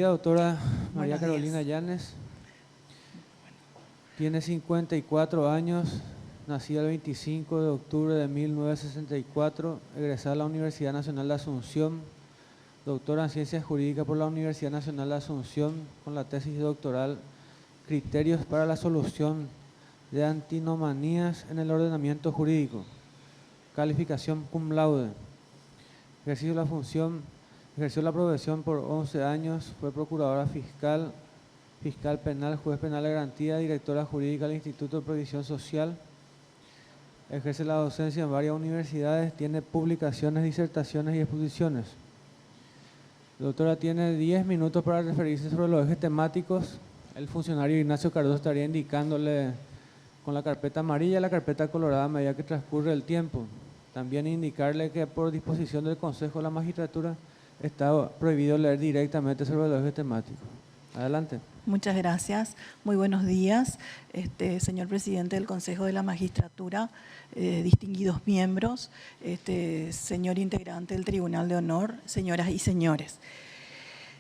días, doctora María Buenos Carolina días. Llanes. Tiene 54 años, nacida el 25 de octubre de 1964, egresada a la Universidad Nacional de Asunción, doctora en Ciencias Jurídicas por la Universidad Nacional de Asunción, con la tesis doctoral Criterios para la solución de antinomanías en el ordenamiento jurídico. Calificación cum laude. Ejerció la profesión por 11 años, fue procuradora fiscal, fiscal penal, juez penal de garantía, directora jurídica del Instituto de Previsión Social. Ejerce la docencia en varias universidades, tiene publicaciones, disertaciones y exposiciones. La doctora tiene 10 minutos para referirse sobre los ejes temáticos. El funcionario Ignacio Cardoso estaría indicándole con la carpeta amarilla y la carpeta colorada a medida que transcurre el tiempo. También indicarle que por disposición del Consejo de la Magistratura está prohibido leer directamente sobre los ejes temáticos. Adelante. Muchas gracias. Muy buenos días, señor presidente del Consejo de la Magistratura, distinguidos miembros, señor integrante del Tribunal de Honor, señoras y señores.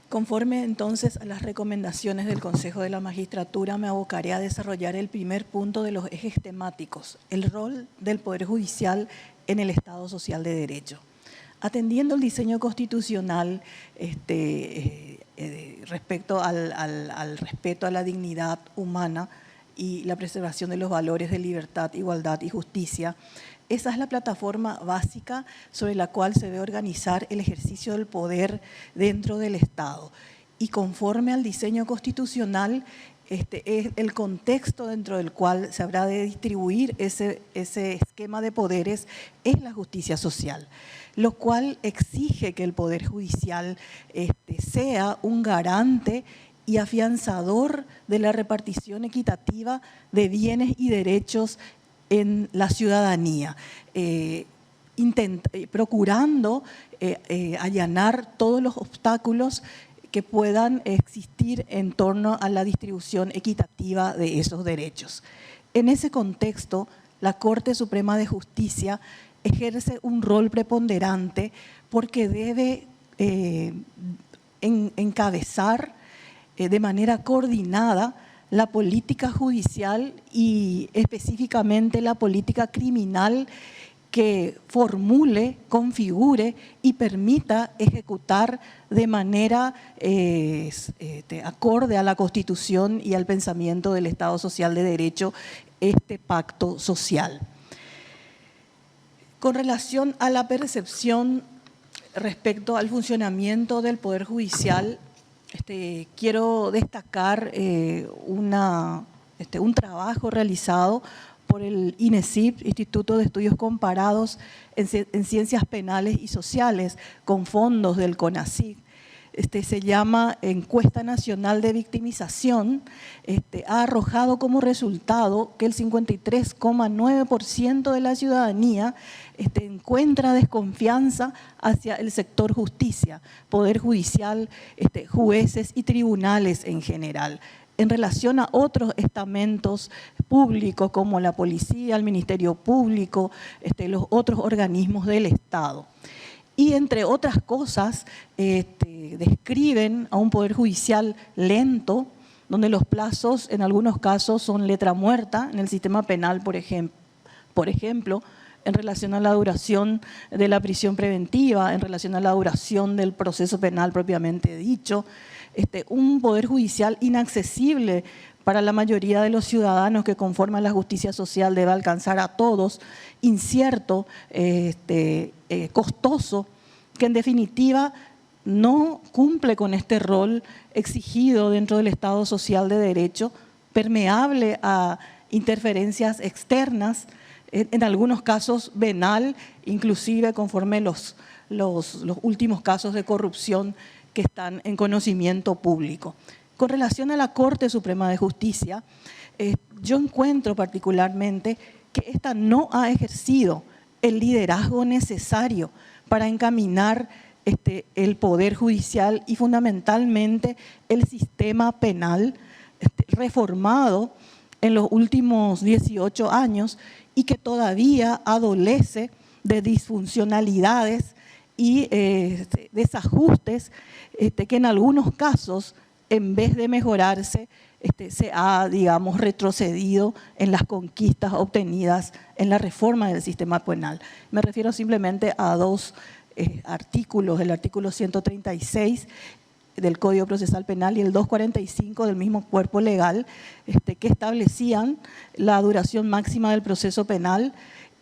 Conforme entonces a las recomendaciones del Consejo de la Magistratura, me abocaré a desarrollar el primer punto de los ejes temáticos, el rol del Poder Judicial en el Estado Social de Derecho. Atendiendo el diseño constitucional respecto al respeto a la dignidad humana y la preservación de los valores de libertad, igualdad y justicia, esa es la plataforma básica sobre la cual se debe organizar el ejercicio del poder dentro del Estado. Y conforme al diseño constitucional, es el contexto dentro del cual se habrá de distribuir ese esquema de poderes es la justicia social, lo cual exige que el Poder Judicial sea un garante y afianzador de la repartición equitativa de bienes y derechos en la ciudadanía, procurando allanar todos los obstáculos que puedan existir en torno a la distribución equitativa de esos derechos. En ese contexto, la Corte Suprema de Justicia ejerce un rol preponderante porque debe encabezar de manera coordinada la política judicial y específicamente la política criminal que formule, configure y permita ejecutar de manera acorde a la Constitución y al pensamiento del Estado Social de Derecho este pacto social. Con relación a la percepción respecto al funcionamiento del Poder Judicial, quiero destacar un trabajo realizado por el INESIP, Instituto de Estudios Comparados en Ciencias Penales y Sociales, con fondos del CONACYT. Se llama Encuesta Nacional de Victimización. Ha arrojado como resultado que el 53,9% de la ciudadanía encuentra desconfianza hacia el sector justicia, Poder Judicial, jueces y tribunales en general, en relación a otros estamentos públicos como la policía, el Ministerio Público, los otros organismos del Estado. Y entre otras cosas, describen a un Poder Judicial lento, donde los plazos en algunos casos son letra muerta, en el sistema penal, por ejemplo, en relación a la duración de la prisión preventiva, en relación a la duración del proceso penal propiamente dicho, un Poder Judicial inaccesible para la mayoría de los ciudadanos que conforman la justicia social, debe alcanzar a todos, incierto, costoso, que en definitiva no cumple con este rol exigido dentro del Estado Social de Derecho, permeable a interferencias externas, en algunos casos venal, inclusive conforme los últimos casos de corrupción que están en conocimiento público. Con relación a la Corte Suprema de Justicia, yo encuentro particularmente que esta no ha ejercido el liderazgo necesario para encaminar el Poder Judicial y fundamentalmente el sistema penal reformado en los últimos 18 años y que todavía adolece de disfuncionalidades y desajustes que en algunos casos, en vez de mejorarse, se ha, digamos, retrocedido en las conquistas obtenidas en la reforma del sistema penal. Me refiero simplemente a dos artículos, el artículo 136 del Código Procesal Penal y el 245 del mismo cuerpo legal, que establecían la duración máxima del proceso penal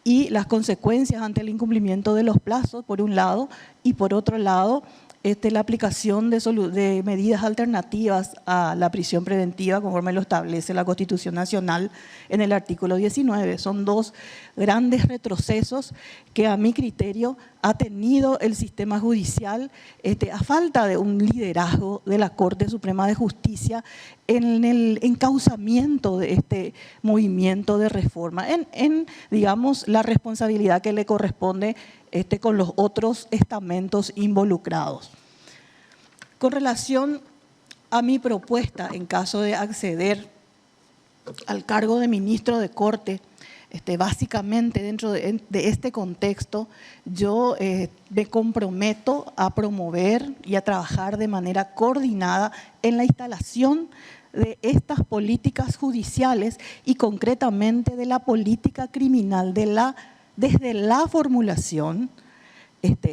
y las consecuencias ante el incumplimiento de los plazos, por un lado, y por otro lado, la aplicación de medidas alternativas a la prisión preventiva, conforme lo establece la Constitución Nacional en el artículo 19. Son dos grandes retrocesos que, a mi criterio, ha tenido el sistema judicial a falta de un liderazgo de la Corte Suprema de Justicia en el encauzamiento de este movimiento de reforma, digamos, la responsabilidad que le corresponde con los otros estamentos involucrados. Con relación a mi propuesta, en caso de acceder al cargo de ministro de Corte, básicamente dentro de este contexto, yo me comprometo a promover y a trabajar de manera coordinada en la instalación de estas políticas judiciales y concretamente de la política criminal, desde la formulación,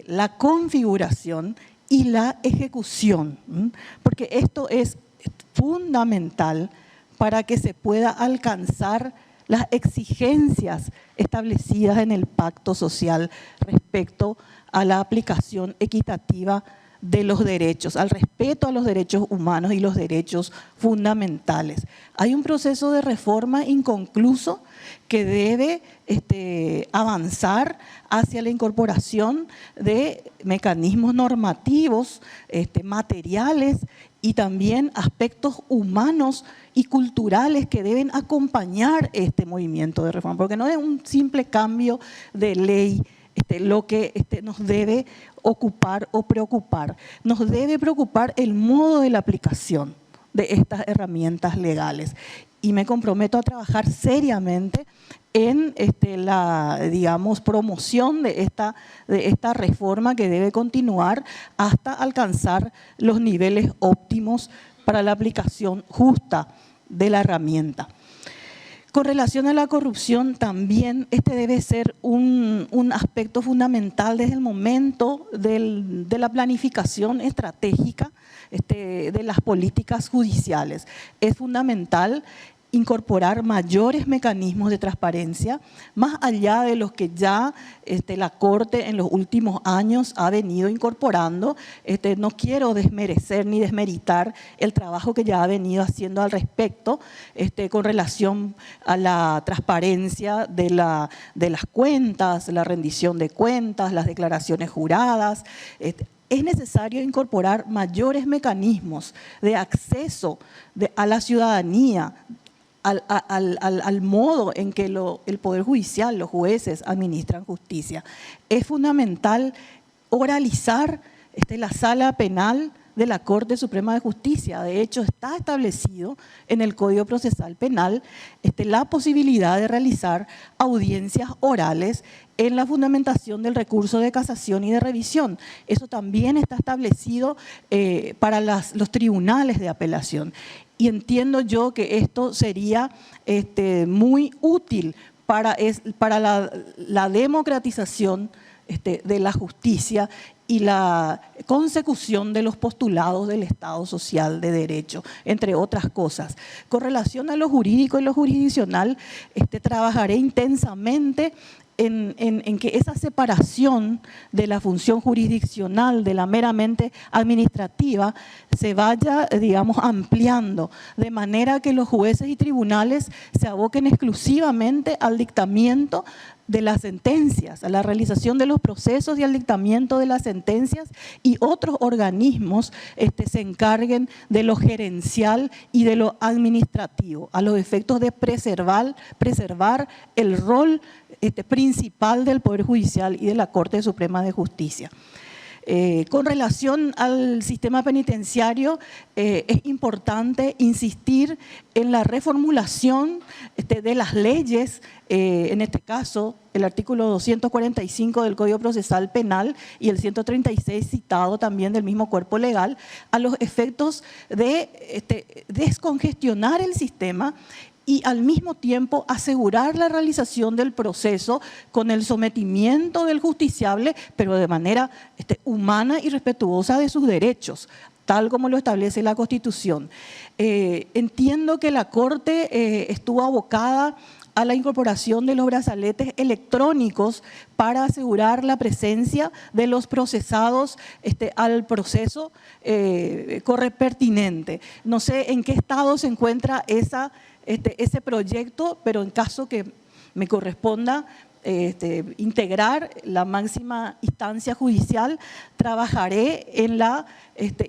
la configuración y la ejecución, porque esto es fundamental para que se pueda alcanzar las exigencias establecidas en el pacto social respecto a la aplicación equitativa de los derechos, al respeto a los derechos humanos y los derechos fundamentales. Hay un proceso de reforma inconcluso que debe avanzar hacia la incorporación de mecanismos normativos, materiales y también aspectos humanos y culturales que deben acompañar este movimiento de reforma, porque no es un simple cambio de ley lo que nos debe ocupar o preocupar. Nos debe preocupar el modo de la aplicación de estas herramientas legales. Y me comprometo a trabajar seriamente en la, digamos, promoción de esta reforma que debe continuar hasta alcanzar los niveles óptimos para la aplicación justa de la herramienta. Con relación a la corrupción, también debe ser un aspecto fundamental desde el momento de la planificación estratégica de las políticas judiciales. Es fundamental incorporar mayores mecanismos de transparencia, más allá de los que ya la Corte en los últimos años ha venido incorporando. No quiero desmerecer ni desmeritar el trabajo que ya ha venido haciendo al respecto con relación a la transparencia de las cuentas, la rendición de cuentas, las declaraciones juradas. Es necesario incorporar mayores mecanismos de acceso a la ciudadanía, al modo en que el Poder Judicial, los jueces administran justicia. Es fundamental oralizar la sala penal de la Corte Suprema de Justicia. De hecho, está establecido en el Código Procesal Penal la posibilidad de realizar audiencias orales en la fundamentación del recurso de casación y de revisión. Eso también está establecido para los tribunales de apelación. Y entiendo yo que esto sería muy útil para la democratización de la justicia y la consecución de los postulados del Estado social de derecho, entre otras cosas. Con relación a lo jurídico y lo jurisdiccional, trabajaré intensamente en que esa separación de la función jurisdiccional de la meramente administrativa se vaya, digamos, ampliando, de manera que los jueces y tribunales se aboquen exclusivamente al dictamiento de las sentencias, a la realización de los procesos y al dictamiento de las sentencias, y otros organismos se encarguen de lo gerencial y de lo administrativo, a los efectos de preservar el rol principal del Poder Judicial y de la Corte Suprema de Justicia. Con relación al sistema penitenciario, es importante insistir en la reformulación de las leyes, en este caso el artículo 245 del Código Procesal Penal y el 136 citado también del mismo cuerpo legal, a los efectos de descongestionar el sistema y al mismo tiempo asegurar la realización del proceso con el sometimiento del justiciable, pero de manera humana y respetuosa de sus derechos, tal como lo establece la Constitución. Entiendo que la Corte estuvo abocada a la incorporación de los brazaletes electrónicos para asegurar la presencia de los procesados al proceso pertinente. No sé en qué estado se encuentra ese proyecto, pero en caso que me corresponda integrar la máxima instancia judicial, trabajaré en la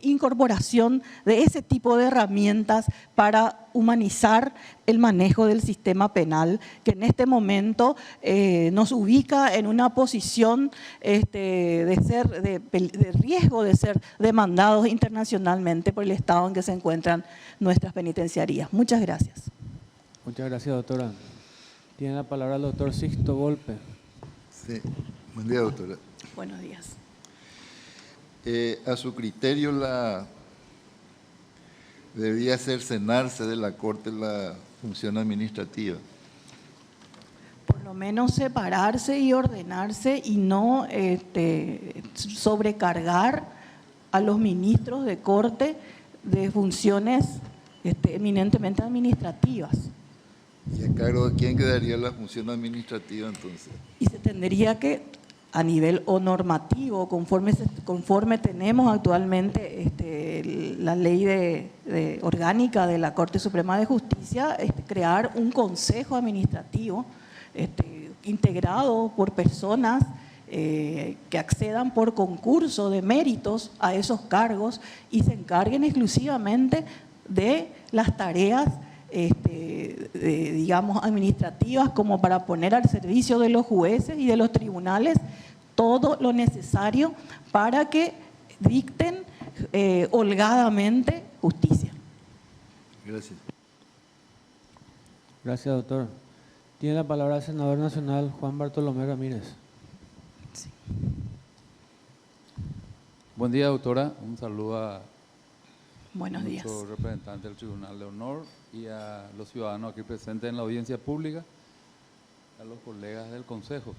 incorporación de ese tipo de herramientas para humanizar el manejo del sistema penal, que en este momento nos ubica en una posición de riesgo de ser demandados internacionalmente por el estado en que se encuentran nuestras penitenciarías. Muchas gracias. Muchas gracias, doctora. Tiene la palabra el doctor Sixto Volpe. Sí, buen día, doctora. Buenos días. A su criterio, debía cercenarse de la Corte la función administrativa. Por lo menos separarse y ordenarse y no sobrecargar a los ministros de Corte de funciones eminentemente administrativas. ¿Y a cargo de quién quedaría la función administrativa entonces? Y se tendría que, a nivel o normativo, conforme tenemos actualmente la ley orgánica de la Corte Suprema de Justicia, crear un consejo administrativo integrado por personas que accedan por concurso de méritos a esos cargos y se encarguen exclusivamente de las tareas digamos, administrativas, como para poner al servicio de los jueces y de los tribunales todo lo necesario para que dicten holgadamente justicia. Gracias. Gracias, doctor. Tiene la palabra el senador nacional Juan Bartolomé Ramírez. Sí. Buen día, doctora. Un saludo a Buenos días. nuestro representante del Tribunal de Honor y a los ciudadanos aquí presentes en la audiencia pública, a los colegas del Consejo.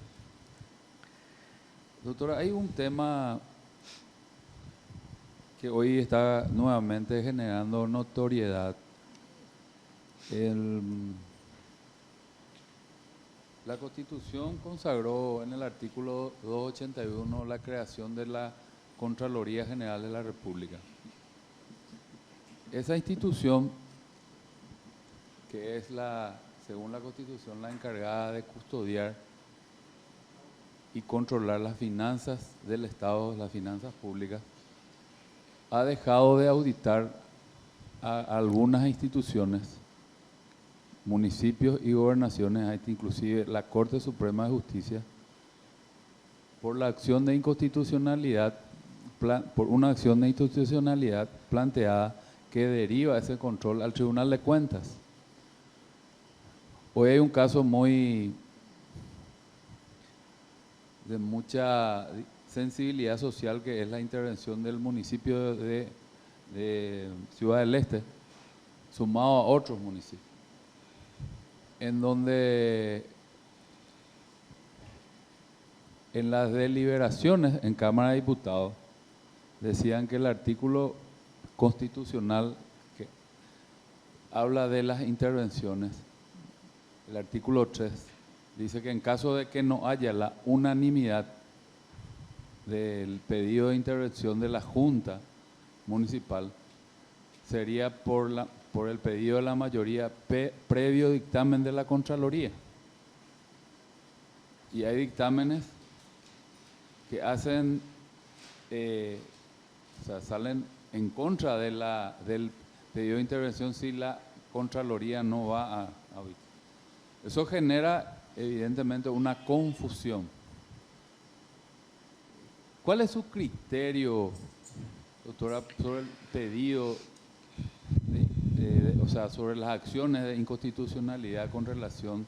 Doctora, hay un tema que hoy está nuevamente generando notoriedad. La Constitución consagró en el artículo 281 la creación de la Contraloría General de la República. Esa institución, que es según la Constitución, la encargada de custodiar y controlar las finanzas del Estado, las finanzas públicas, ha dejado de auditar a algunas instituciones, municipios y gobernaciones, inclusive la Corte Suprema de Justicia, por la acción de inconstitucionalidad, por una acción de inconstitucionalidad planteada que deriva ese control al Tribunal de Cuentas. Hoy hay un caso de mucha sensibilidad social, que es la intervención del municipio de Ciudad del Este, sumado a otros municipios, en donde en las deliberaciones en Cámara de Diputados decían que el artículo constitucional que habla de las intervenciones, el artículo 3, dice que en caso de que no haya la unanimidad del pedido de intervención de la Junta Municipal, sería por el pedido de la mayoría previo dictamen de la Contraloría. Y hay dictámenes que hacen, salen en contra del pedido de intervención si la Contraloría no va a auditar. Eso genera evidentemente una confusión. ¿Cuál es su criterio, doctora, sobre el pedido, o sea, sobre las acciones de inconstitucionalidad con relación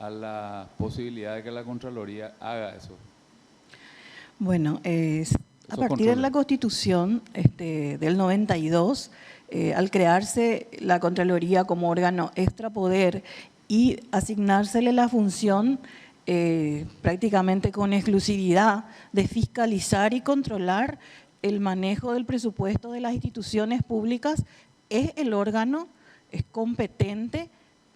a la posibilidad de que la Contraloría haga eso? Bueno, a partir de controles. la Constitución del 92, al crearse la Contraloría como órgano extrapoder y asignársele la función prácticamente con exclusividad de fiscalizar y controlar el manejo del presupuesto de las instituciones públicas, es el órgano competente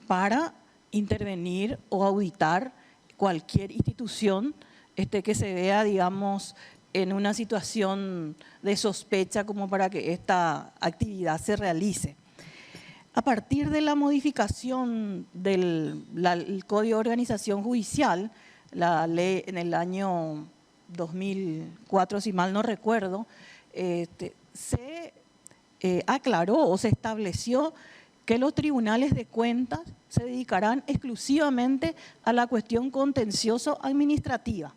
para intervenir o auditar cualquier institución que se vea, digamos, en una situación de sospecha como para que esta actividad se realice. A partir de la modificación del Código de Organización Judicial, la ley en el año 2004, si mal no recuerdo, se aclaró o se estableció que los tribunales de cuentas se dedicarán exclusivamente a la cuestión contencioso-administrativa.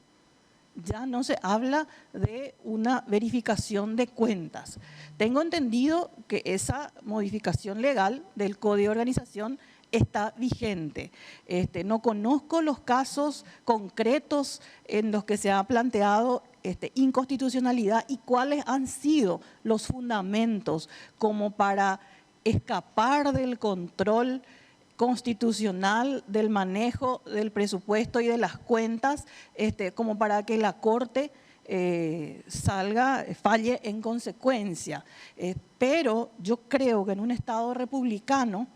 Ya no se habla de una verificación de cuentas. Tengo entendido que esa modificación legal del Código de Organización está vigente. No conozco los casos concretos en los que se ha planteado inconstitucionalidad y cuáles han sido los fundamentos como para escapar del control constitucional del manejo del presupuesto y de las cuentas, como para que la Corte falle en consecuencia. Pero yo creo que en un Estado republicano,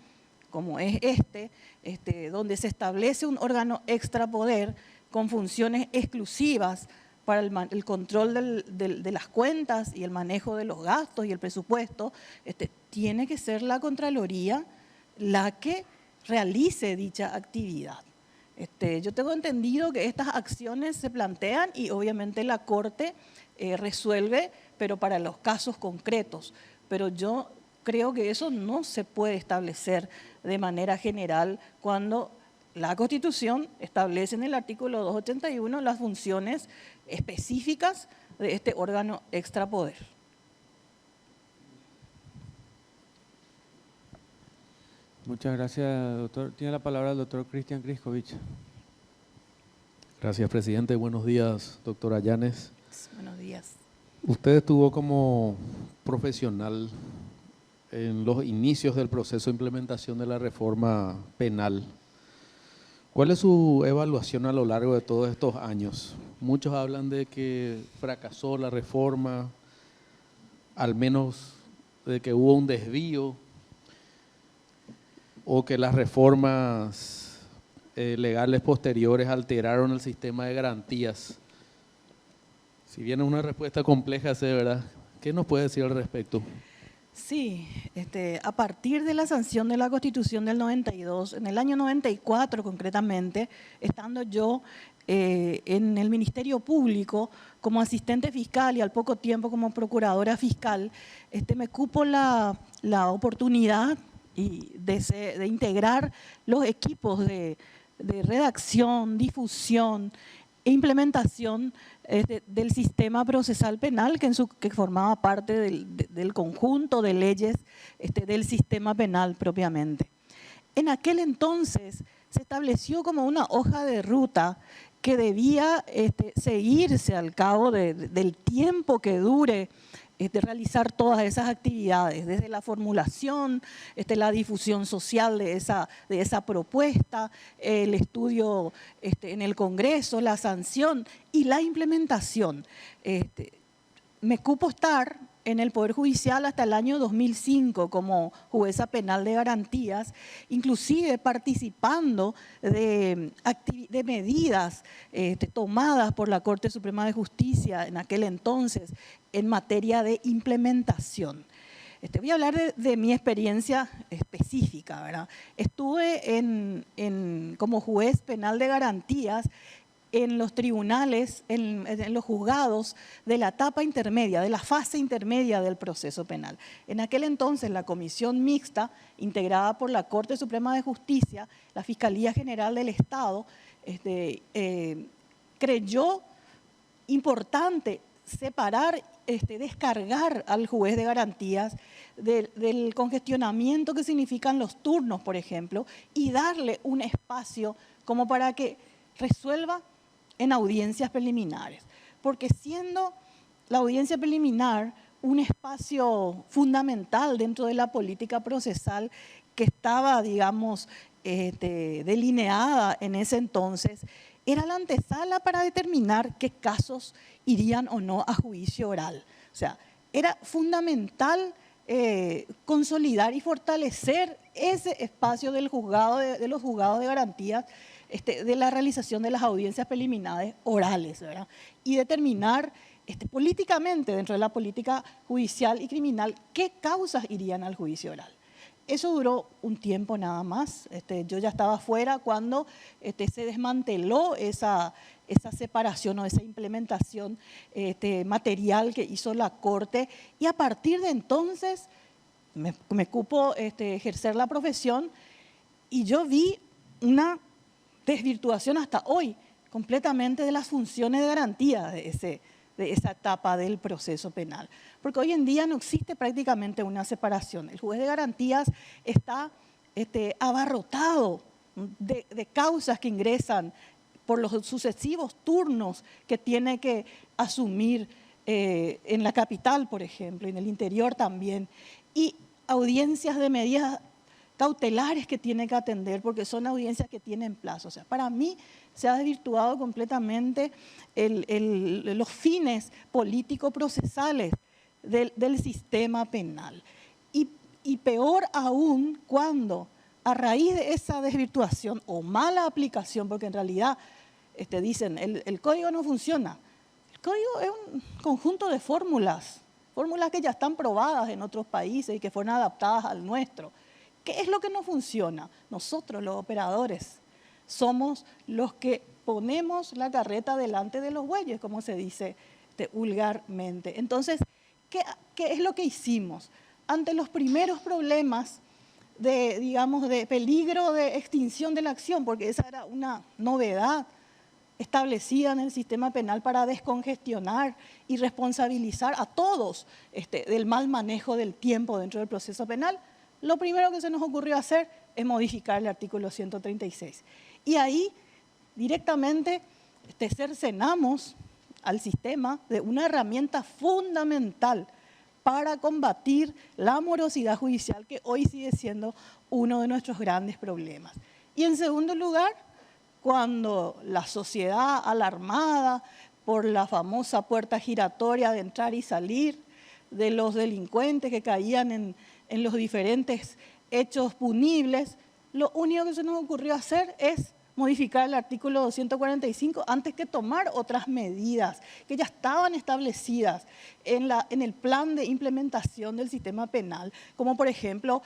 como es donde se establece un órgano extrapoder con funciones exclusivas para el control de las cuentas y el manejo de los gastos y el presupuesto, tiene que ser la Contraloría la que realice dicha actividad. Yo tengo entendido que estas acciones se plantean y obviamente la Corte resuelve, pero para los casos concretos. Pero yo creo que eso no se puede establecer de manera general cuando la Constitución establece en el artículo 281 las funciones específicas de este órgano extrapoder. Muchas gracias, doctor. Tiene la palabra el doctor Cristian Kriskovich. Gracias, presidente. Buenos días, doctora Llanes. Buenos días. Usted estuvo como profesional en los inicios del proceso de implementación de la reforma penal. ¿Cuál es su evaluación a lo largo de todos estos años? Muchos hablan de que fracasó la reforma, al menos de que hubo un desvío, o que las reformas legales posteriores alteraron el sistema de garantías. Si bien es una respuesta compleja, sé, ¿verdad? ¿Qué nos puede decir al respecto? Sí, a partir de la sanción de la Constitución del 92, en el año 94 concretamente, estando yo en el Ministerio Público como asistente fiscal y al poco tiempo como procuradora fiscal, me cupo la oportunidad de integrar los equipos de redacción, difusión e implementación del sistema procesal penal que formaba parte del conjunto de leyes del sistema penal propiamente. En aquel entonces se estableció como una hoja de ruta que debía seguirse al cabo del tiempo que dure realizar todas esas actividades, desde la formulación, la difusión social de esa propuesta, el estudio en el Congreso, la sanción y la implementación. Me cupo estar en el Poder Judicial hasta el año 2005 como jueza penal de garantías, inclusive participando de medidas tomadas por la Corte Suprema de Justicia en aquel entonces en materia de implementación. Voy a hablar de mi experiencia específica, ¿verdad? Estuve como juez penal de garantías en los tribunales, en los juzgados de la etapa intermedia, de la fase intermedia del proceso penal. En aquel entonces la comisión mixta, integrada por la Corte Suprema de Justicia, la Fiscalía General del Estado, creyó importante separar, descargar al juez de garantías del congestionamiento que significan los turnos, por ejemplo, y darle un espacio como para que resuelva en audiencias preliminares. Porque siendo la audiencia preliminar un espacio fundamental dentro de la política procesal que estaba, digamos, delineada en ese entonces, era la antesala para determinar qué casos irían o no a juicio oral. O sea, era fundamental consolidar y fortalecer ese espacio del juzgado de los juzgados de garantías, de la realización de las audiencias preliminares orales, ¿verdad? Y determinar políticamente, dentro de la política judicial y criminal, qué causas irían al juicio oral. Eso duró un tiempo nada más. Yo ya estaba fuera cuando se desmanteló esa separación o esa implementación material que hizo la Corte, y a partir de entonces me cupo ejercer la profesión, y yo vi una desvirtuación hasta hoy completamente de las funciones de garantía de esa etapa del proceso penal. Porque hoy en día no existe prácticamente una separación. El juez de garantías está abarrotado de causas que ingresan por los sucesivos turnos que tiene que asumir en la capital, por ejemplo, y en el interior también, y audiencias de medidas cautelares que tiene que atender, porque son audiencias que tienen plazo. O sea, para mí se ha desvirtuado completamente los fines político-procesales del sistema penal. Y peor aún cuando, a raíz de esa desvirtuación o mala aplicación, porque en realidad dicen el código no funciona. El código es un conjunto de fórmulas que ya están probadas en otros países y que fueron adaptadas al nuestro. ¿Qué es lo que no funciona? Nosotros, los operadores, somos los que ponemos la carreta delante de los bueyes, como se dice vulgarmente. Entonces, ¿qué es lo que hicimos? Ante los primeros problemas de peligro de extinción de la acción, porque esa era una novedad establecida en el sistema penal para descongestionar y responsabilizar a todos del mal manejo del tiempo dentro del proceso penal, lo primero que se nos ocurrió hacer es modificar el artículo 136. Y ahí directamente cercenamos al sistema de una herramienta fundamental para combatir la morosidad judicial, que hoy sigue siendo uno de nuestros grandes problemas. Y en segundo lugar, cuando la sociedad alarmada por la famosa puerta giratoria de entrar y salir de los delincuentes que caían en los diferentes hechos punibles, lo único que se nos ocurrió hacer es modificar el artículo 245 antes que tomar otras medidas que ya estaban establecidas en el plan de implementación del sistema penal, como por ejemplo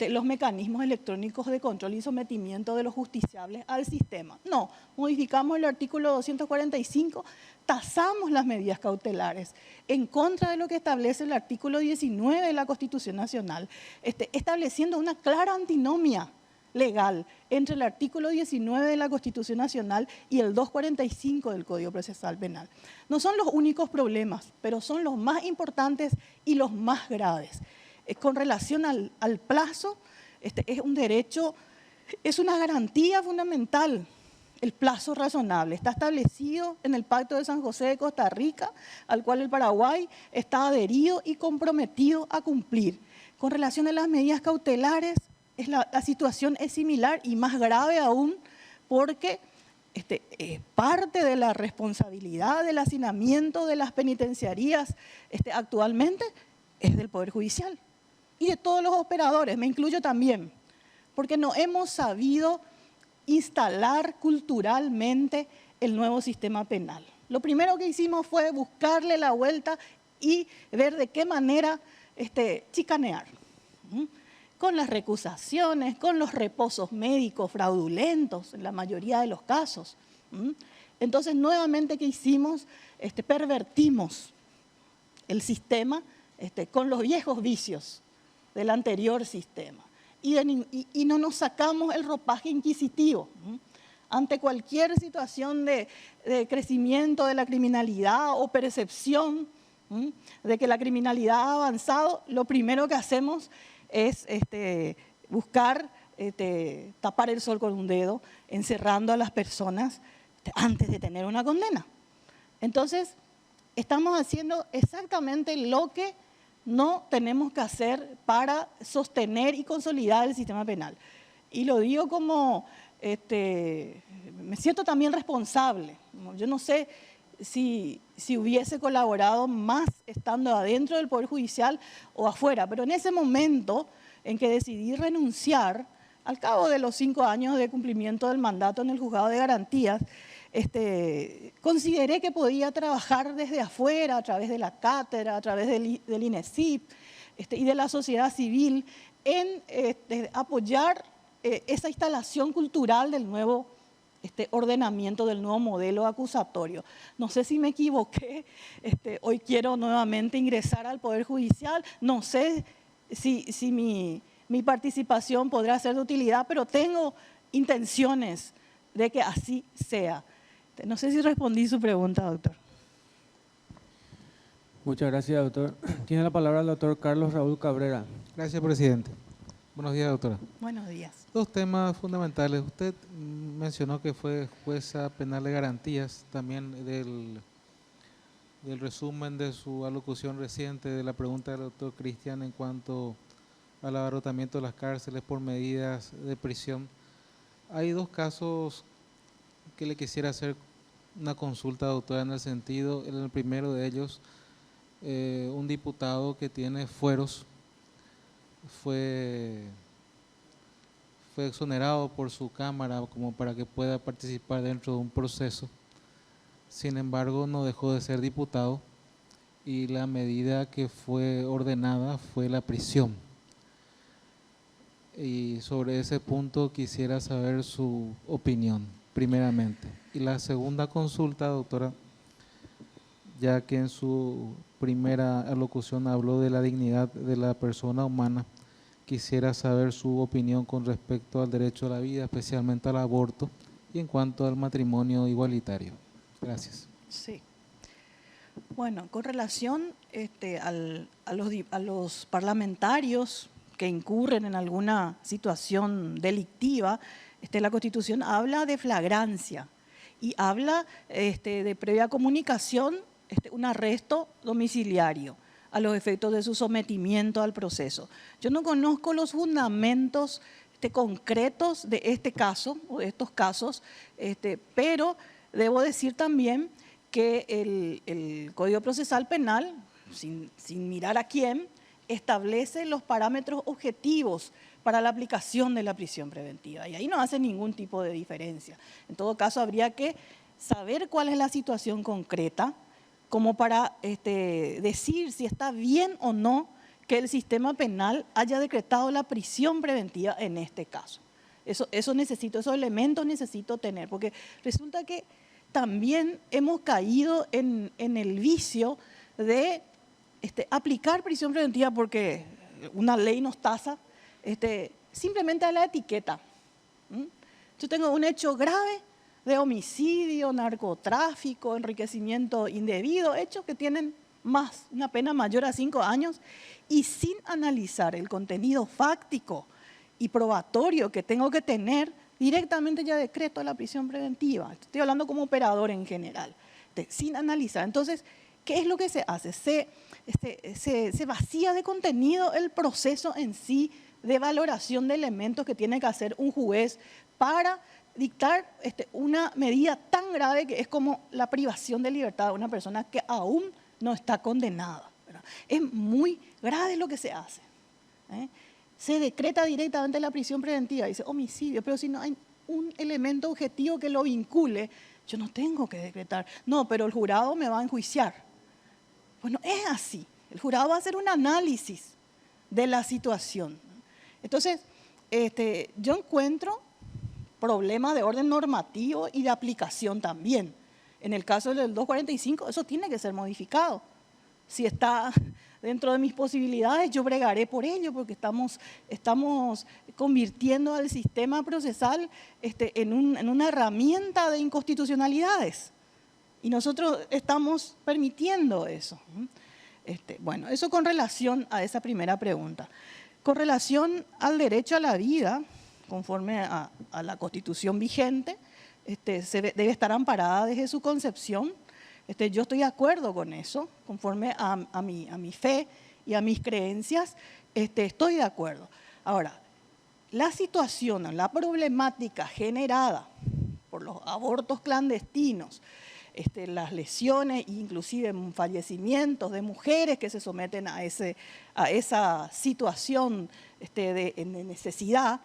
los mecanismos electrónicos de control y sometimiento de los justiciables al sistema. No, modificamos el artículo 245, tasamos las medidas cautelares en contra de lo que establece el artículo 19 de la Constitución Nacional, estableciendo una clara antinomia legal entre el artículo 19 de la Constitución Nacional y el 245 del Código Procesal Penal. No son los únicos problemas, pero son los más importantes y los más graves. Con relación al plazo, es un derecho, es una garantía fundamental. El plazo razonable está establecido en el Pacto de San José de Costa Rica, al cual el Paraguay está adherido y comprometido a cumplir. Con relación a las medidas cautelares, la situación es similar y más grave aún, porque parte de la responsabilidad del hacinamiento de las penitenciarías actualmente es del Poder Judicial y de todos los operadores, me incluyo también, porque no hemos sabido instalar culturalmente el nuevo sistema penal. Lo primero que hicimos fue buscarle la vuelta y ver de qué manera chicanear. Con las recusaciones, con los reposos médicos fraudulentos, en la mayoría de los casos. Entonces, nuevamente, ¿qué hicimos? Pervertimos el sistema con los viejos vicios del anterior sistema. Y no nos sacamos el ropaje inquisitivo. ante cualquier situación de crecimiento de la criminalidad o percepción de que la criminalidad ha avanzado, lo primero que hacemos es buscar tapar el sol con un dedo, encerrando a las personas antes de tener una condena. Entonces, estamos haciendo exactamente lo que no tenemos que hacer para sostener y consolidar el sistema penal. Y lo digo como, me siento también responsable. Yo no sé si hubiese colaborado más estando adentro del Poder Judicial o afuera, pero en ese momento en que decidí renunciar, al cabo de los 5 años de cumplimiento del mandato en el Juzgado de Garantías, consideré que podía trabajar desde afuera, a través de la cátedra, a través del INESIP y de la sociedad civil, en apoyar esa instalación cultural del nuevo ordenamiento, del nuevo modelo acusatorio. No sé si me equivoqué, hoy quiero nuevamente ingresar al Poder Judicial, no sé si mi participación podrá ser de utilidad, pero tengo intenciones de que así sea. No sé si respondí su pregunta, doctor. Muchas gracias, doctor. Tiene la palabra el doctor Carlos Raúl Cabrera. Gracias, presidente. Buenos días, doctora. Buenos días. 2 temas fundamentales. Usted mencionó que fue jueza penal de garantías, también del resumen de su alocución reciente de la pregunta del doctor Cristian en cuanto al abarrotamiento de las cárceles por medidas de prisión. Hay 2 casos que le quisiera hacer una consulta, doctora, en el sentido, en el primero de ellos, un diputado que tiene fueros fue exonerado por su Cámara como para que pueda participar dentro de un proceso. Sin embargo, no dejó de ser diputado y la medida que fue ordenada fue la prisión. Y sobre ese punto quisiera saber su opinión, primeramente. Y la segunda consulta, doctora, ya que en su primera alocución habló de la dignidad de la persona humana, quisiera saber su opinión con respecto al derecho a la vida, especialmente al aborto, y en cuanto al matrimonio igualitario. Gracias. Sí. Bueno, con relación a los parlamentarios que incurren en alguna situación delictiva, la Constitución habla de flagrancia y habla de previa comunicación, un arresto domiciliario a los efectos de su sometimiento al proceso. Yo no conozco los fundamentos concretos de este caso o de estos casos, pero debo decir también que el Código Procesal Penal, sin mirar a quién, establece los parámetros objetivos para la aplicación de la prisión preventiva y ahí no hace ningún tipo de diferencia. En todo caso, habría que saber cuál es la situación concreta como para decir si está bien o no que el sistema penal haya decretado la prisión preventiva en este caso. Esos elementos necesito tener, porque resulta que también hemos caído en el vicio de aplicar prisión preventiva porque una ley nos tasa simplemente a la etiqueta. Yo tengo un hecho grave de homicidio, narcotráfico, enriquecimiento indebido, hechos que tienen una pena mayor a 5 años, y sin analizar el contenido fáctico y probatorio que tengo que tener, directamente ya decreto la prisión preventiva. Estoy hablando como operador en general, sin analizar. Entonces, ¿qué es lo que se hace? Se vacía de contenido el proceso en sí de valoración de elementos que tiene que hacer un juez para dictar una medida tan grave que es como la privación de libertad de una persona que aún no está condenada, ¿verdad? Es muy grave lo que se hace. Se decreta directamente la prisión preventiva, dice homicidio, pero si no hay un elemento objetivo que lo vincule, yo no tengo que decretar. No, pero el jurado me va a enjuiciar. Pues no es así. El jurado va a hacer un análisis de la situación. Entonces, yo encuentro problemas de orden normativo y de aplicación también. En el caso del 245, eso tiene que ser modificado. Si está dentro de mis posibilidades, yo bregaré por ello, porque estamos convirtiendo al sistema procesal en una herramienta de inconstitucionalidades. Y nosotros estamos permitiendo eso. Bueno, eso con relación a esa primera pregunta. Con relación al derecho a la vida, conforme a la Constitución vigente, debe estar amparada desde su concepción. Yo estoy de acuerdo con eso, conforme a mi fe y a mis creencias, estoy de acuerdo. Ahora, la situación, la problemática generada por los abortos clandestinos, las lesiones e inclusive fallecimientos de mujeres que se someten a esa situación de necesidad,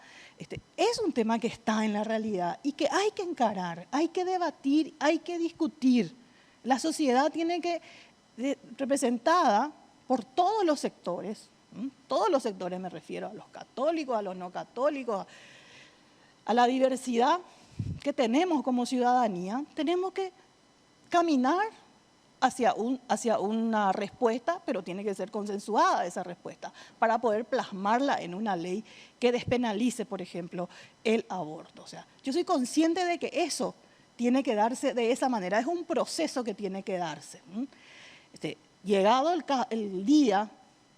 es un tema que está en la realidad y que hay que encarar, hay que debatir, hay que discutir. La sociedad tiene que, representada por todos los sectores me refiero a los católicos, a los no católicos, a la diversidad que tenemos como ciudadanía, tenemos que caminar hacia una respuesta, pero tiene que ser consensuada esa respuesta, para poder plasmarla en una ley que despenalice, por ejemplo, el aborto. O sea, yo soy consciente de que eso tiene que darse de esa manera, es un proceso que tiene que darse. Llegado el día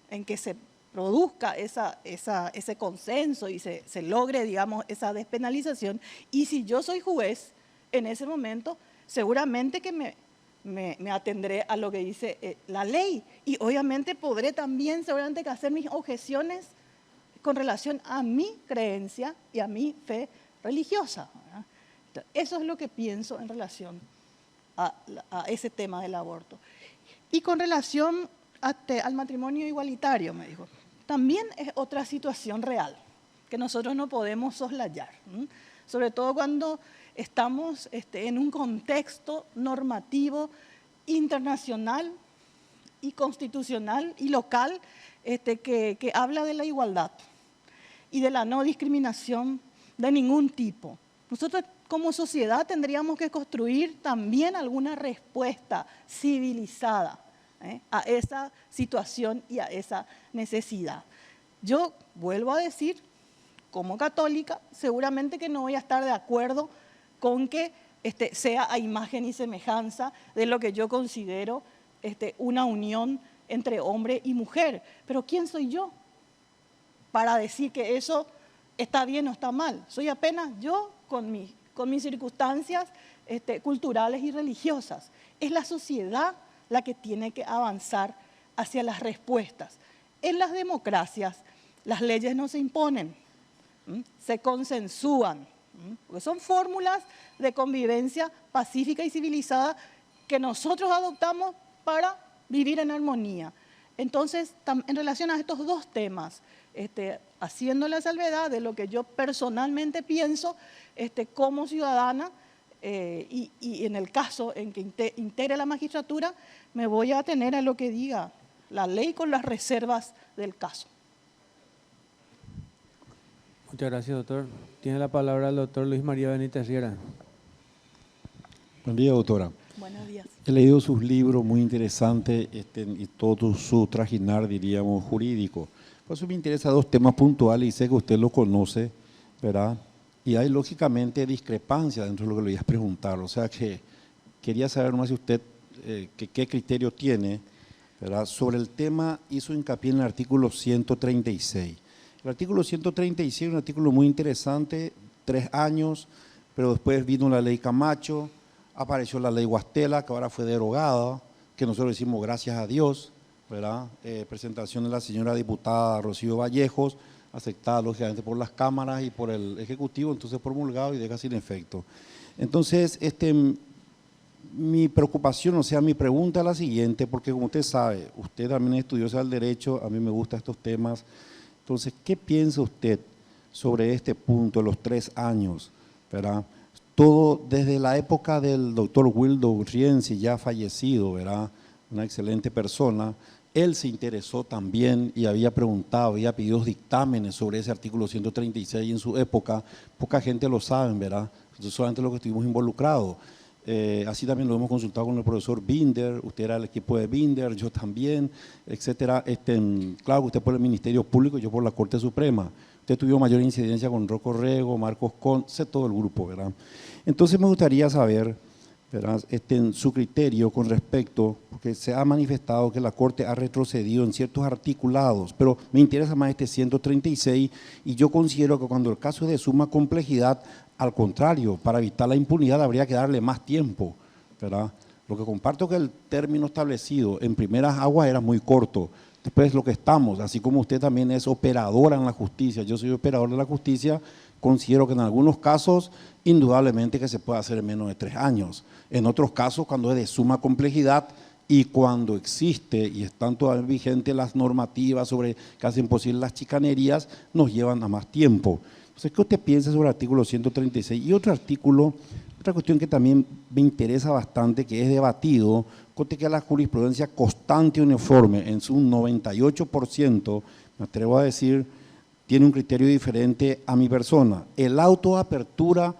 en que se produzca ese consenso y se logre, digamos, esa despenalización, y si yo soy juez, en ese momento seguramente que me atendré a lo que dice la ley, y obviamente podré también seguramente hacer mis objeciones con relación a mi creencia y a mi fe religiosa, ¿verdad? Entonces, eso es lo que pienso en relación a ese tema del aborto. Y con relación al matrimonio igualitario, me dijo, también es otra situación real que nosotros no podemos soslayar, sobre todo cuando estamos en un contexto normativo internacional y constitucional y local que habla de la igualdad y de la no discriminación de ningún tipo. Nosotros como sociedad tendríamos que construir también alguna respuesta civilizada a esa situación y a esa necesidad. Yo vuelvo a decir, como católica, seguramente que no voy a estar de acuerdo con que sea a imagen y semejanza de lo que yo considero una unión entre hombre y mujer. Pero ¿quién soy yo para decir que eso está bien o está mal? Soy apenas yo con mis circunstancias culturales y religiosas. Es la sociedad la que tiene que avanzar hacia las respuestas. En las democracias, las leyes no se imponen, se consensúan, porque son fórmulas de convivencia pacífica y civilizada que nosotros adoptamos para vivir en armonía. Entonces, en relación a estos dos temas, haciendo la salvedad de lo que yo personalmente pienso como ciudadana, y en el caso en que integre la magistratura, me voy a atener a lo que diga la ley con las reservas del caso. Muchas gracias, doctor. Tiene la palabra el doctor Luis María Benítez Riera. Buen día, doctora. Buenos días. He leído sus libros muy interesantes y todo su trajinar, diríamos, jurídico. Por eso me interesa dos temas puntuales y sé que usted lo conoce, ¿verdad? Y hay, lógicamente, discrepancia dentro de lo que le voy a preguntar. O sea que quería saber más si usted qué criterio tiene, ¿verdad? Sobre el tema, hizo hincapié en el artículo 136. El artículo 136 es un artículo muy interesante, 3 años, pero después vino la ley Camacho, apareció la ley Guastela, que ahora fue derogada, que nosotros decimos gracias a Dios, ¿verdad? Presentación de la señora diputada Rocío Vallejos, aceptada lógicamente por las cámaras y por el Ejecutivo, entonces promulgado y deja sin efecto. Entonces, mi preocupación, o sea, mi pregunta es la siguiente, porque como usted sabe, usted también es estudiosa del derecho, a mí me gustan estos temas. Entonces, ¿qué piensa usted sobre este punto, los 3 años, ¿verdad? Todo desde la época del doctor Wildo Rienzi, ya fallecido, ¿verdad? Una excelente persona. Él se interesó también y había preguntado, había pedido dictámenes sobre ese artículo 136 en su época. Poca gente lo sabe, ¿verdad? Solamente los que estuvimos involucrados. así también lo hemos consultado con el profesor Binder, usted era el equipo de Binder, yo también, etcétera. Claro, usted por el Ministerio Público, yo por la Corte Suprema. Usted tuvo mayor incidencia con Rocco Rego, Marcos Con, sé todo el grupo, ¿verdad? Entonces me gustaría saber, ¿verdad?, su criterio con respecto, porque se ha manifestado que la Corte ha retrocedido en ciertos articulados, pero me interesa más este 136 y yo considero que cuando el caso es de suma complejidad, al contrario, para evitar la impunidad habría que darle más tiempo, ¿verdad? Lo que comparto es que el término establecido en primeras aguas era muy corto. Después lo que estamos, así como usted también es operadora en la justicia, yo soy operador de la justicia, considero que en algunos casos indudablemente que se puede hacer en menos de 3 años. En otros casos, cuando es de suma complejidad y cuando existe y están todavía vigentes las normativas sobre que hacen posible las chicanerías, nos llevan a más tiempo. Entonces, ¿qué usted piensa sobre el artículo 136? Y otro artículo, otra cuestión que también me interesa bastante, que es debatido, que la jurisprudencia constante y uniforme en su 98%, me atrevo a decir, tiene un criterio diferente a mi persona. El auto de apertura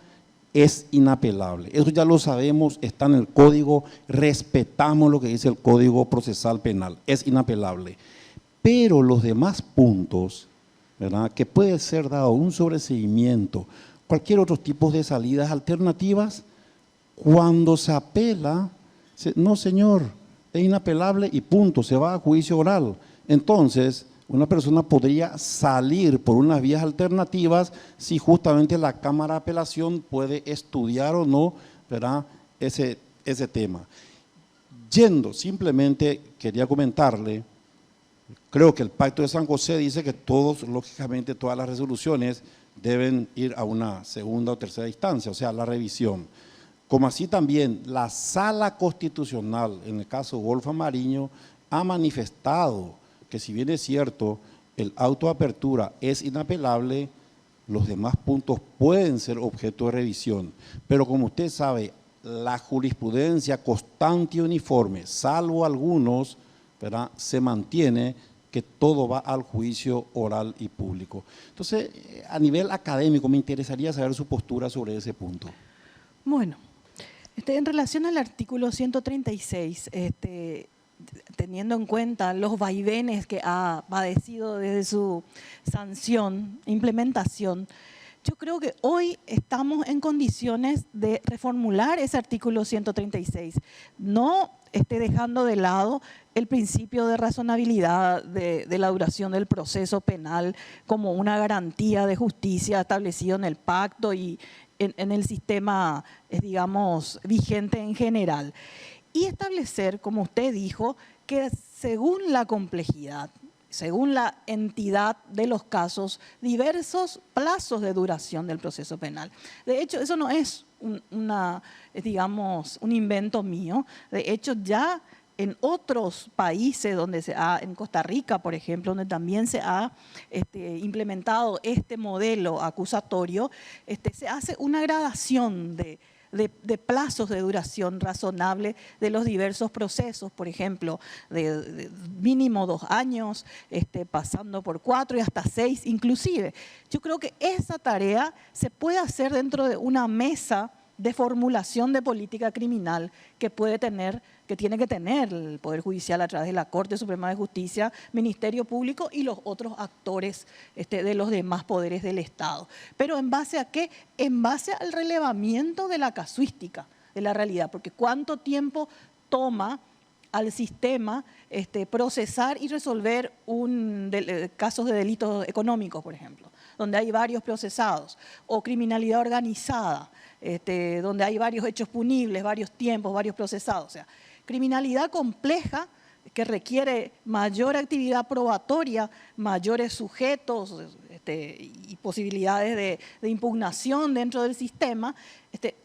es inapelable. Eso ya lo sabemos, está en el código, respetamos lo que dice el Código Procesal Penal, es inapelable. Pero los demás puntos, ¿verdad?, que puede ser dado un sobreseimiento, cualquier otro tipo de salidas alternativas, cuando se apela, no señor, es inapelable y punto, se va a juicio oral. Entonces, una persona podría salir por unas vías alternativas si justamente la Cámara de Apelación puede estudiar o no, ¿verdad?, ese tema. Simplemente quería comentarle, creo que el Pacto de San José dice que lógicamente todas las resoluciones deben ir a una segunda o tercera instancia, o sea, la revisión. Como así también la Sala Constitucional, en el caso Golfa Mariño, ha manifestado que si bien es cierto, el auto de apertura es inapelable, los demás puntos pueden ser objeto de revisión. Pero como usted sabe, la jurisprudencia constante y uniforme, salvo algunos, ¿verdad?, se mantiene que todo va al juicio oral y público. Entonces, a nivel académico, me interesaría saber su postura sobre ese punto. Bueno, en relación al artículo 136, teniendo en cuenta los vaivenes que ha padecido desde su sanción, implementación, yo creo que hoy estamos en condiciones de reformular ese artículo 136, no dejando de lado el principio de razonabilidad de la duración del proceso penal como una garantía de justicia establecido en el pacto y en el sistema, digamos, vigente en general. Y establecer, como usted dijo, que según la complejidad, según la entidad de los casos, diversos plazos de duración del proceso penal. De hecho, eso no es digamos, un invento mío. De hecho, ya en otros países donde en Costa Rica, por ejemplo, donde también se ha implementado este modelo acusatorio, se hace una gradación de plazos de duración razonable de los diversos procesos, por ejemplo, de mínimo 2 años, pasando por 4 y hasta 6 inclusive. Yo creo que esa tarea se puede hacer dentro de una mesa de formulación de política criminal que tiene que tener el Poder Judicial a través de la Corte Suprema de Justicia, Ministerio Público y los otros actores de los demás poderes del Estado. Pero ¿en base a qué? En base al relevamiento de la casuística, de la realidad, porque ¿cuánto tiempo toma al sistema procesar y resolver casos de delitos económicos, por ejemplo, donde hay varios procesados, o criminalidad organizada, donde hay varios hechos punibles, varios tiempos, varios procesados? O sea, criminalidad compleja que requiere mayor actividad probatoria, mayores sujetos y posibilidades de impugnación dentro del sistema,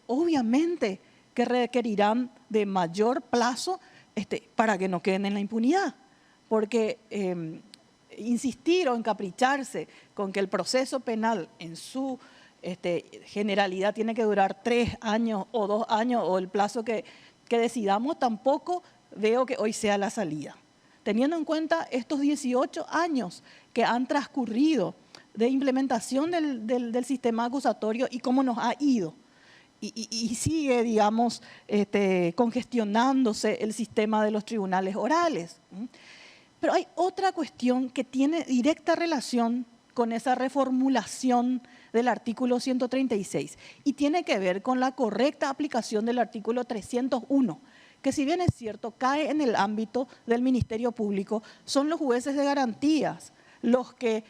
obviamente que requerirán de mayor plazo para que no queden en la impunidad. Porque insistir o encapricharse con que el proceso penal en su generalidad tiene que durar 3 años o 2 años o el plazo que decidamos, tampoco veo que hoy sea la salida. Teniendo en cuenta estos 18 años que han transcurrido de implementación del sistema acusatorio y cómo nos ha ido. y sigue, digamos, congestionándose el sistema de los tribunales orales. Pero hay otra cuestión que tiene directa relación con esa reformulación del artículo 136 y tiene que ver con la correcta aplicación del artículo 301, que si bien es cierto, cae en el ámbito del Ministerio Público, son los jueces de garantías los que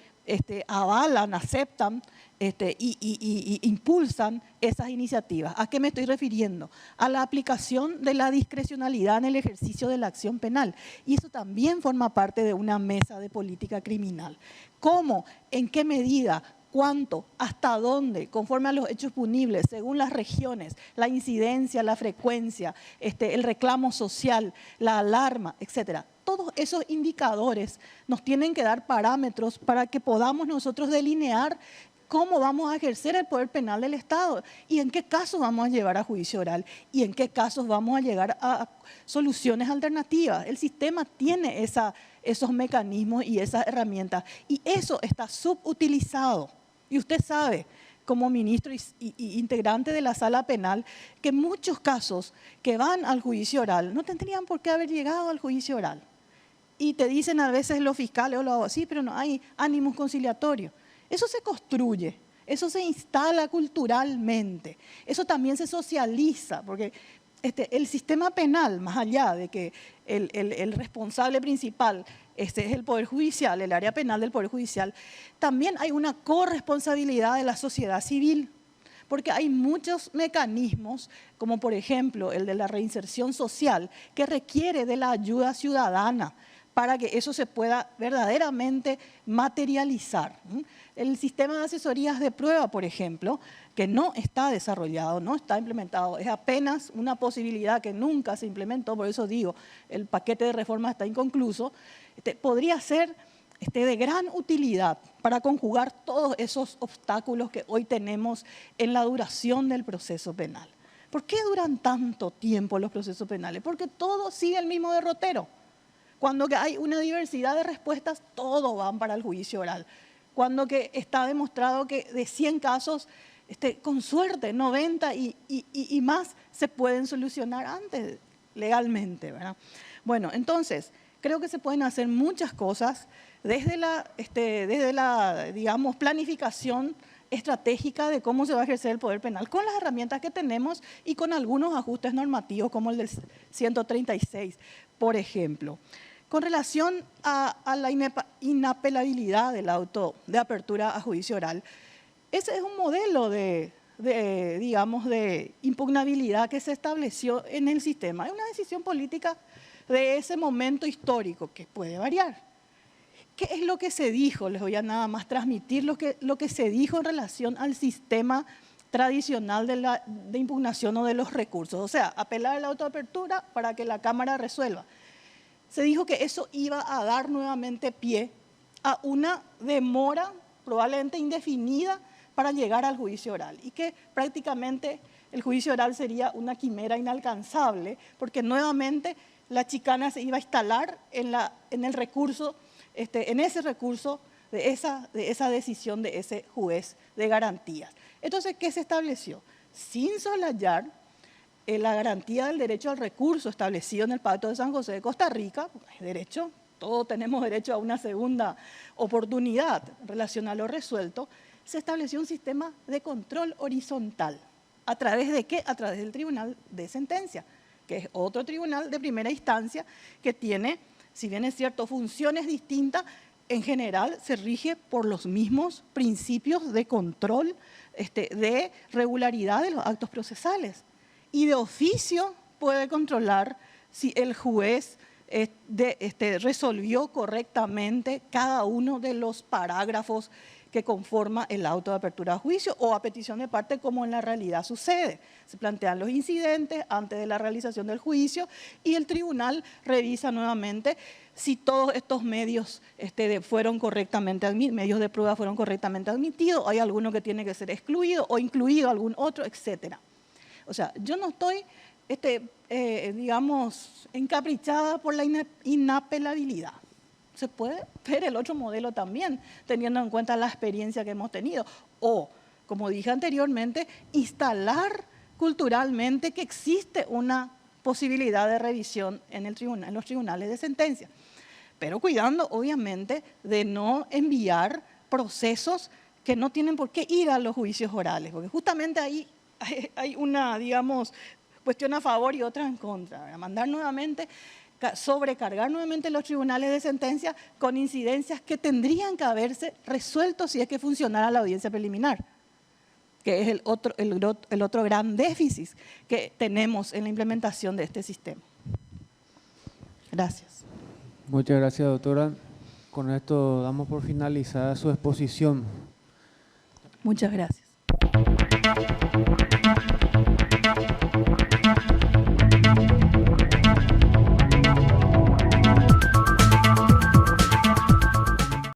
avalan, aceptan y impulsan esas iniciativas. ¿A qué me estoy refiriendo? A la aplicación de la discrecionalidad en el ejercicio de la acción penal. Y eso también forma parte de una mesa de política criminal. ¿Cómo? ¿En qué medida? ¿Cuánto? ¿Hasta dónde? Conforme a los hechos punibles, según las regiones, la incidencia, la frecuencia, el reclamo social, la alarma, etcétera. Todos esos indicadores nos tienen que dar parámetros para que podamos nosotros delinear cómo vamos a ejercer el poder penal del Estado y en qué casos vamos a llevar a juicio oral y en qué casos vamos a llegar a soluciones alternativas. El sistema tiene esos mecanismos y esas herramientas y eso está subutilizado. Y usted sabe, como ministro y integrante de la sala penal, que muchos casos que van al juicio oral no tendrían por qué haber llegado al juicio oral. Y te dicen a veces los fiscales o los sí, pero no hay ánimos conciliatorios. Eso se construye, eso se instala culturalmente, eso también se socializa, porque el sistema penal, más allá de que el responsable principal es el Poder Judicial, el área penal del Poder Judicial, también hay una corresponsabilidad de la sociedad civil, porque hay muchos mecanismos, como por ejemplo el de la reinserción social, que requiere de la ayuda ciudadana para que eso se pueda verdaderamente materializar. El sistema de asesorías de prueba, por ejemplo, que no está desarrollado, no está implementado, es apenas una posibilidad que nunca se implementó, por eso digo, el paquete de reforma está inconcluso, podría ser de gran utilidad para conjugar todos esos obstáculos que hoy tenemos en la duración del proceso penal. ¿Por qué duran tanto tiempo los procesos penales? Porque todo sigue el mismo derrotero. Cuando que hay una diversidad de respuestas, todos van para el juicio oral. Cuando que está demostrado que de 100 casos, con suerte, 90 y más se pueden solucionar antes legalmente, ¿verdad? Bueno, entonces, creo que se pueden hacer muchas cosas desde la digamos, planificación estratégica de cómo se va a ejercer el poder penal, con las herramientas que tenemos y con algunos ajustes normativos como el del 136, por ejemplo. Con relación a la inapelabilidad del auto de apertura a juicio oral, ese es un modelo digamos, de impugnabilidad que se estableció en el sistema. Es una decisión política de ese momento histórico que puede variar. ¿Qué es lo que se dijo? Les voy a nada más transmitir lo que se dijo en relación al sistema tradicional de impugnación o de los recursos. O sea, apelar a la autoapertura para que la Cámara resuelva. Se dijo que eso iba a dar nuevamente pie a una demora probablemente indefinida para llegar al juicio oral y que prácticamente el juicio oral sería una quimera inalcanzable porque nuevamente la chicana se iba a instalar en el recurso, en ese recurso de esa decisión de ese juez de garantías. Entonces, ¿qué se estableció? Sin soslayar la garantía del derecho al recurso establecido en el Pacto de San José de Costa Rica, es derecho, todos tenemos derecho a una segunda oportunidad en relación a lo resuelto, se estableció un sistema de control horizontal. ¿A través de qué? A través del Tribunal de Sentencia, que es otro tribunal de primera instancia que tiene, si bien es cierto, funciones distintas, en general se rige por los mismos principios de control, de regularidad de los actos procesales. Y de oficio puede controlar si el juez resolvió correctamente cada uno de los parágrafos que conforma el auto de apertura a juicio o a petición de parte como en la realidad sucede. Se plantean los incidentes antes de la realización del juicio y el tribunal revisa nuevamente si todos estos medios fueron correctamente medios de prueba fueron correctamente admitidos, hay alguno que tiene que ser excluido o incluido algún otro, etcétera. O sea, yo no estoy, digamos, encaprichada por la inapelabilidad. Se puede ver el otro modelo también, teniendo en cuenta la experiencia que hemos tenido. O, como dije anteriormente, instalar culturalmente que existe una posibilidad de revisión en los tribunales de sentencia, pero cuidando obviamente de no enviar procesos que no tienen por qué ir a los juicios orales, porque justamente ahí hay una, digamos, cuestión a favor y otra en contra, ¿verdad? Mandar nuevamente, sobrecargar nuevamente los tribunales de sentencia con incidencias que tendrían que haberse resuelto si es que funcionara la audiencia preliminar, que es el otro gran déficit que tenemos en la implementación de este sistema. Gracias. Muchas gracias, doctora. Con esto damos por finalizada su exposición. Muchas gracias.